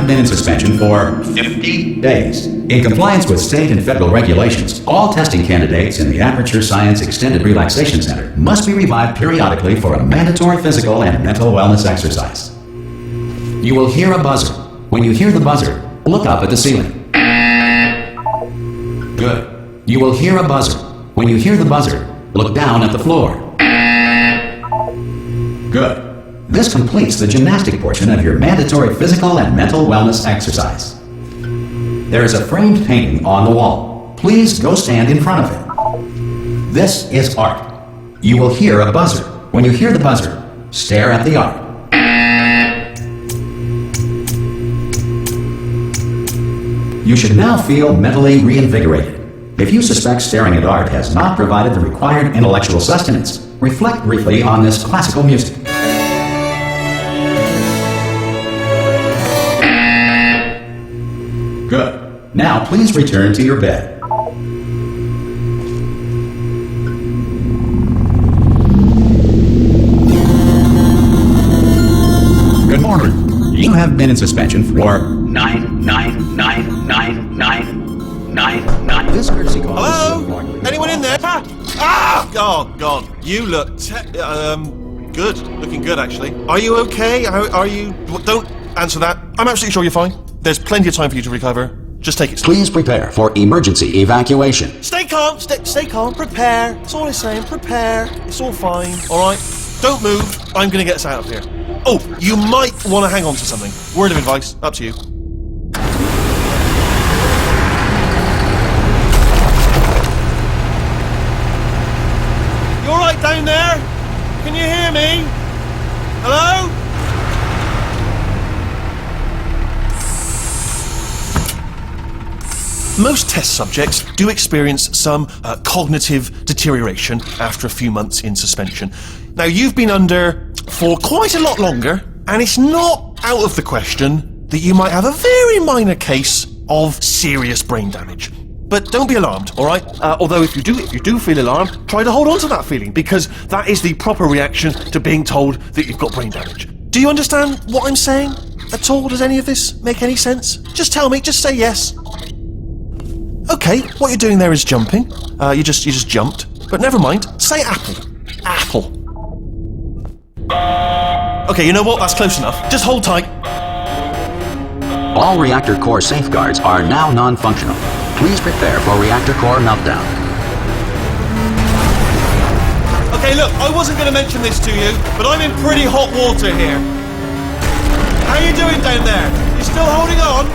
have been in suspension for 50 days. In compliance with state and federal regulations, all testing candidates in the Aperture Science Extended Relaxation Center must be revived periodically for a mandatory physical and mental wellness exercise. You will hear a buzzer. When you hear the buzzer, look up at the ceiling. Good. You will hear a buzzer. When you hear the buzzer, look down at the floor. Good. This completes the gymnastic portion of your mandatory physical and mental wellness exercise. There is a framed painting on the wall. Please go stand in front of it. This is art. You will hear a buzzer. When you hear the buzzer, stare at the art. You should now feel mentally reinvigorated. If you suspect staring at art has not provided the required intellectual sustenance, reflect briefly on this classical music. Good. Now please return to your bed. Good morning. You have been in suspension for 9999999. This courtesy call. Hello? Anyone in there? Ah! Oh God, you look good. Looking good, actually. Are you okay? Are you? Don't answer that. I'm absolutely sure you're fine. There's plenty of time for you to recover. Just take it slow. Please prepare for emergency evacuation. Stay calm. Stay calm. Prepare. That's all I'm saying. Prepare. It's all fine. All right. Don't move. I'm gonna get us out of here. Oh, you might want to hang on to something. Word of advice. Up to you. You all right down there? Can you hear me? Hello? Most test subjects do experience some cognitive deterioration after a few months in suspension. Now, you've been under for quite a lot longer, and it's not out of the question that you might have a very minor case of serious brain damage. But don't be alarmed, all right? Although if you do feel alarmed, try to hold on to that feeling, because that is the proper reaction to being told that you've got brain damage. Do you understand what I'm saying at all? Does any of this make any sense? Just tell me, just say yes. Okay, what you're doing there is jumping. You just jumped. But never mind. Say apple. Apple. Okay, you know what? That's close enough. Just hold tight. All reactor core safeguards are now non-functional. Please prepare for reactor core meltdown. Okay, look, I wasn't going to mention this to you, but I'm in pretty hot water here. How you doing down there? You still holding on?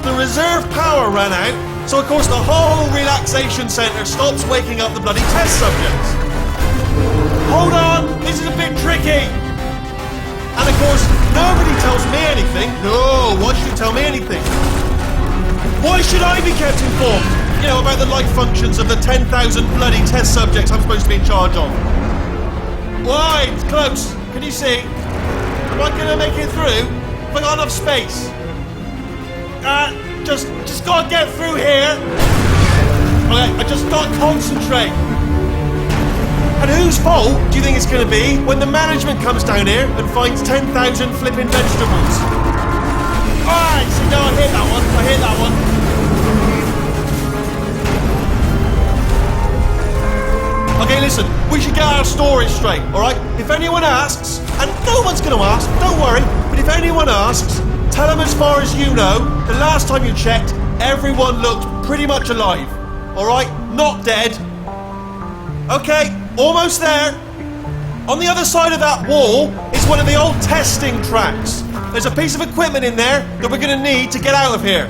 The reserve power ran out, so of course the whole relaxation centre stops waking up the bloody test subjects. Hold on, this is a bit tricky. And of course, nobody tells me anything. No, why should you tell me anything? Why should I be kept informed? You know, about the life functions of the 10,000 bloody test subjects I'm supposed to be in charge of. Why? It's close. Can you see? Am I going to make it through? Have I got enough space? Just gotta get through here. Okay, I just gotta concentrate. And whose fault do you think it's gonna be when the management comes down here and finds 10,000 flipping vegetables? Alright, so no, I hit that one. Okay, listen, we should get our story straight, alright? If anyone asks, and no one's gonna ask, don't worry, but if anyone asks, tell them as far as you know, the last time you checked, everyone looked pretty much alive. Alright? Not dead. Okay, almost there. On the other side of that wall is one of the old testing tracks. There's a piece of equipment in there that we're going to need to get out of here.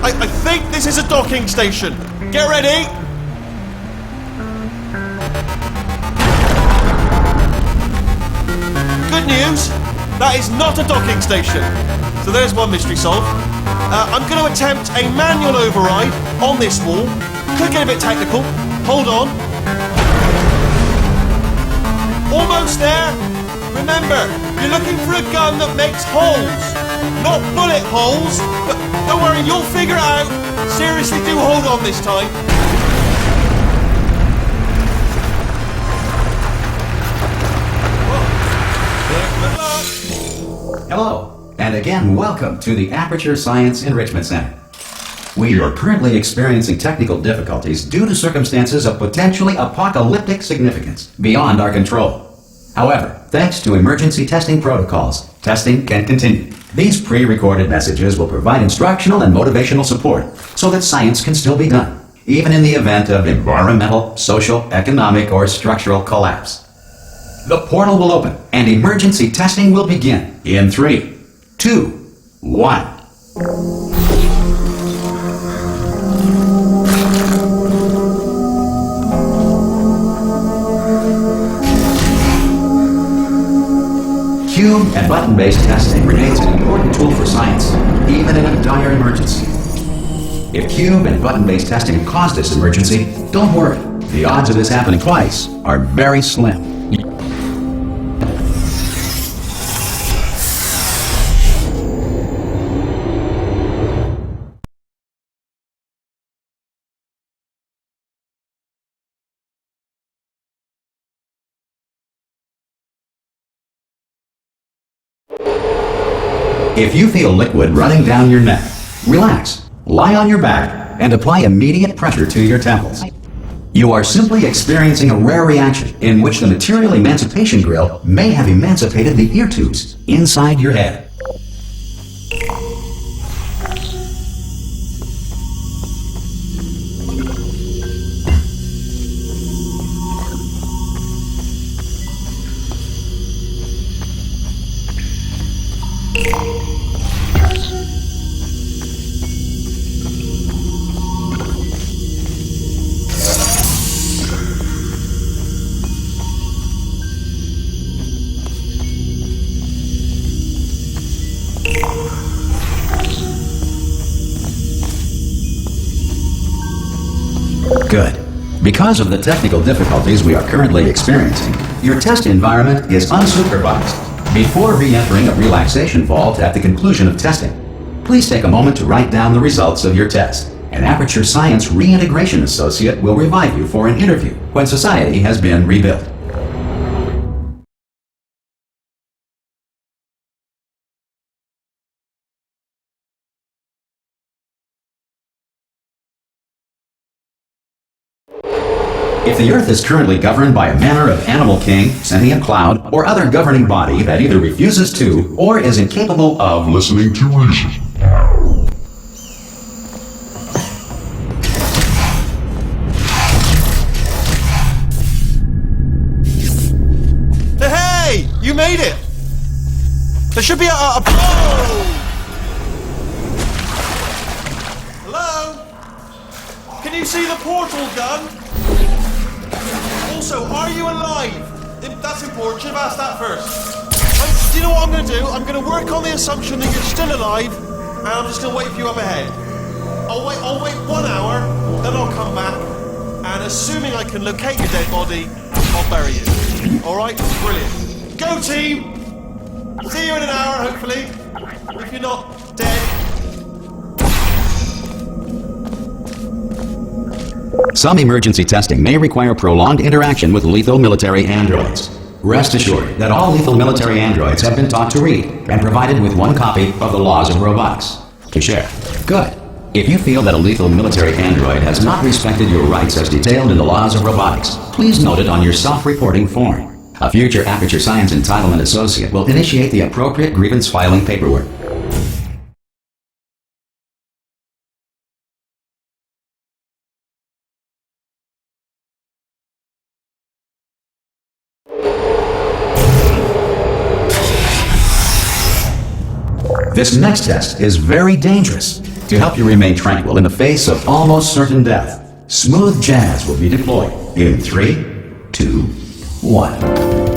I think this is a docking station. Get ready. Good news, that is not a docking station. So there's one mystery solved. I'm going to attempt a manual override on this wall. Could get a bit technical. Hold on. Almost there. Remember, you're looking for a gun that makes holes. Not bullet holes. But don't worry, you'll figure it out. Seriously, do hold on this time. Hello. and again, welcome to the Aperture Science Enrichment Center. We are currently experiencing technical difficulties due to circumstances of potentially apocalyptic significance beyond our control. However, thanks to emergency testing protocols, testing can continue. These pre-recorded messages will provide instructional and motivational support so that science can still be done, even in the event of environmental, social, economic, or structural collapse. The portal will open and emergency testing will begin in 3, 2, 1. Cube and button-based testing remains an important tool for science, even in a dire emergency. If cube and button-based testing caused this emergency, don't worry. The odds of this happening twice are very slim. If you feel liquid running down your neck, relax, lie on your back, and apply immediate pressure to your temples. You are simply experiencing a rare reaction in which the material emancipation grill may have emancipated the ear tubes inside your head. Good. Because of the technical difficulties we are currently experiencing, your test environment is unsupervised. Before re-entering a relaxation vault at the conclusion of testing, please take a moment to write down the results of your test. An Aperture Science Reintegration Associate will revive you for an interview when society has been rebuilt. If the Earth is currently governed by a manner of animal king, sentient cloud, or other governing body that either refuses to or is incapable of listening to reason. Hey! You made it! There should be a oh! Hello? Can you see the portal gun? Also, are you alive? That's important. Should have asked that first. Do you know what I'm going to do? I'm going to work on the assumption that you're still alive, and I'm just going to wait for you up ahead. I'll wait 1 hour, then I'll come back, and assuming I can locate your dead body, I'll bury you. All right? Brilliant. Go, team! See you in an hour, hopefully. If you're not dead. Some emergency testing may require prolonged interaction with lethal military androids. Rest assured that all lethal military androids have been taught to read and provided with 1 copy of the Laws of Robotics to share. Good. If you feel that a lethal military android has not respected your rights as detailed in the Laws of Robotics, please note it on your self-reporting form. A future Aperture Science Entitlement Associate will initiate the appropriate grievance filing paperwork. This next test is very dangerous. To help you remain tranquil in the face of almost certain death, smooth jazz will be deployed in 3, 2, 1.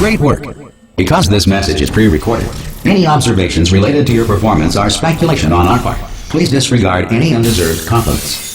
Great work! Because this message is pre-recorded, any observations related to your performance are speculation on our part. Please disregard any undeserved compliments.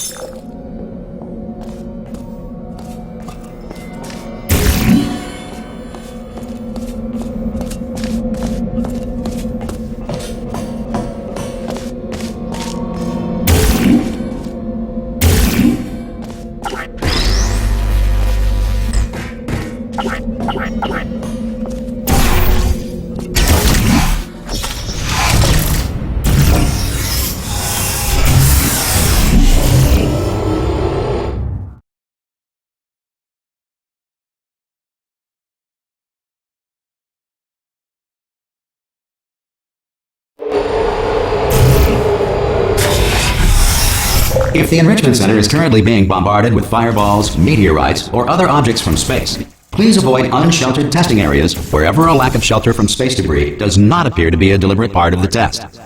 If the Enrichment Center is currently being bombarded with fireballs, meteorites, or other objects from space, please avoid unsheltered testing areas wherever a lack of shelter from space debris does not appear to be a deliberate part of the test.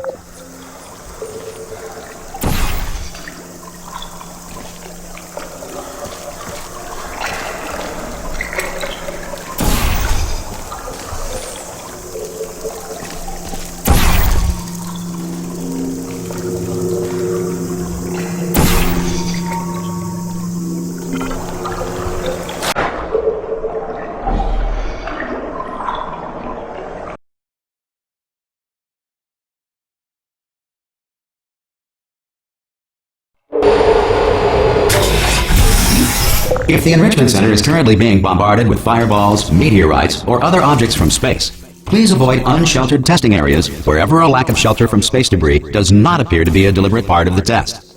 If the Enrichment Center is currently being bombarded with fireballs, meteorites, or other objects from space, please avoid unsheltered testing areas wherever a lack of shelter from space debris does not appear to be a deliberate part of the test.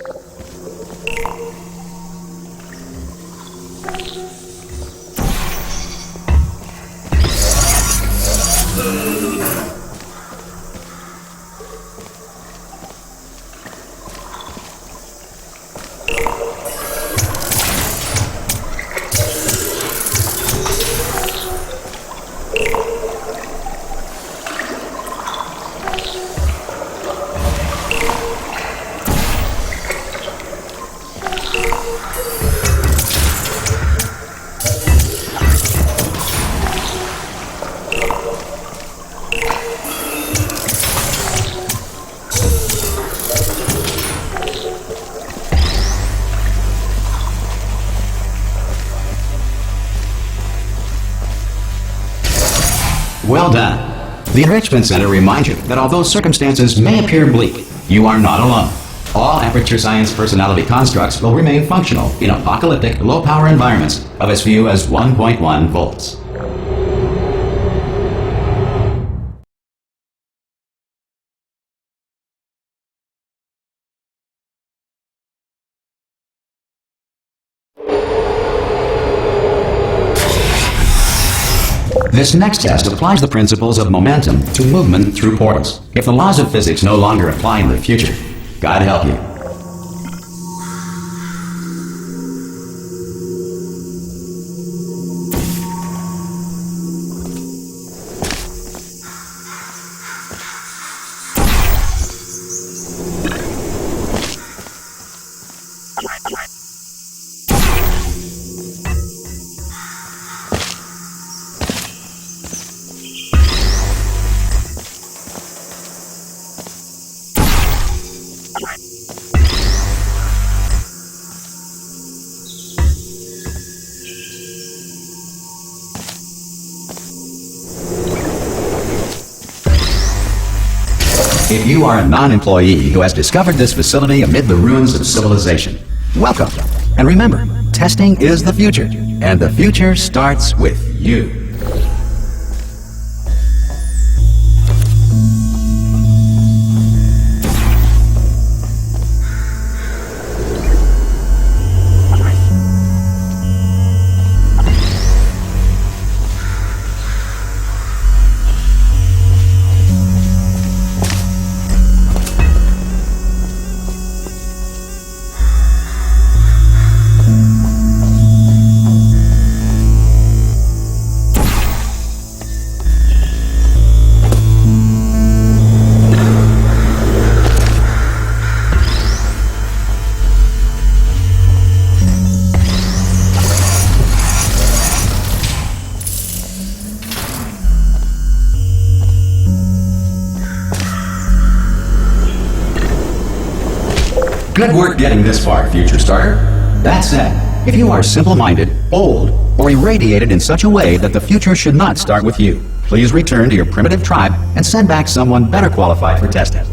Well done. The Enrichment Center reminds you that although circumstances may appear bleak, you are not alone. All Aperture Science personality constructs will remain functional in apocalyptic, low-power environments of as few as 1.1 volts. This next test applies the principles of momentum to movement through portals. If the laws of physics no longer apply in the future, God help you. If you are a non-employee who has discovered this facility amid the ruins of civilization, welcome. And remember, testing is the future, and the future starts with you. Good work getting this far, future starter. That said, if you are simple-minded, bold, or irradiated in such a way that the future should not start with you, please return to your primitive tribe and send back someone better qualified for testing.